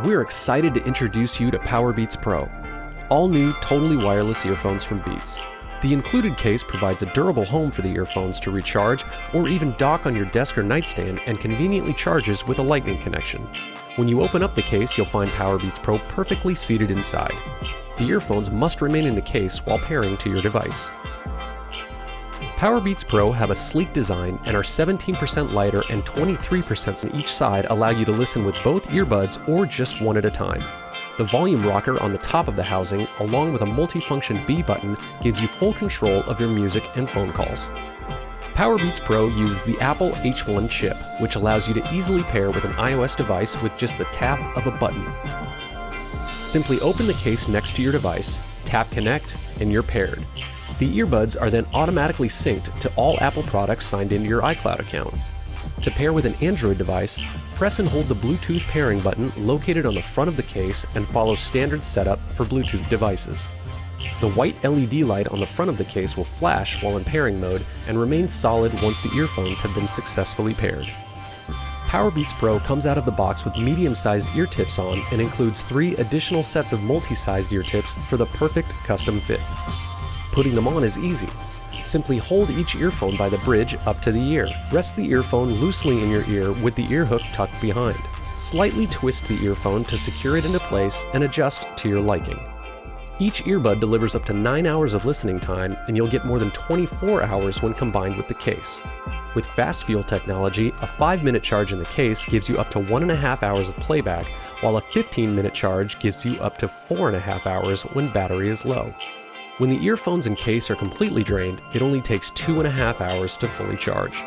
We're excited to introduce you to Powerbeats Pro, all new totally wireless earphones from Beats. The included case provides a durable home for the earphones to recharge or even dock on your desk or nightstand and conveniently charges with a lightning connection. When you open up the case, you'll find Powerbeats Pro perfectly seated inside. The earphones must remain in the case while pairing to your device. Powerbeats Pro have a sleek design and are 17% lighter and 23% on each side allow you to listen with both earbuds or just one at a time. The volume rocker on the top of the housing, along with a multifunction B button, gives you full control of your music and phone calls. Powerbeats Pro uses the Apple H1 chip, which allows you to easily pair with an iOS device with just the tap of a button. Simply open the case next to your device, tap Connect, and you're paired. The earbuds are then automatically synced to all Apple products signed into your iCloud account. To pair with an Android device, press and hold the Bluetooth pairing button located on the front of the case and follow standard setup for Bluetooth devices. The white LED light on the front of the case will flash while in pairing mode and remain solid once the earphones have been successfully paired. Powerbeats Pro comes out of the box with medium-sized ear tips on and includes 3 additional sets of multi-sized ear tips for the perfect custom fit. Putting them on is easy. Simply hold each earphone by the bridge up to the ear. Rest the earphone loosely in your ear with the ear hook tucked behind. Slightly twist the earphone to secure it into place and adjust to your liking. Each earbud delivers up to 9 hours of listening time, and you'll get more than 24 hours when combined with the case. With fast fuel technology, a 5-minute charge in the case gives you up to 1.5 hours of playback, while a 15-minute charge gives you up to 4.5 hours when battery is low. When the earphones and case are completely drained, it only takes 2.5 hours to fully charge.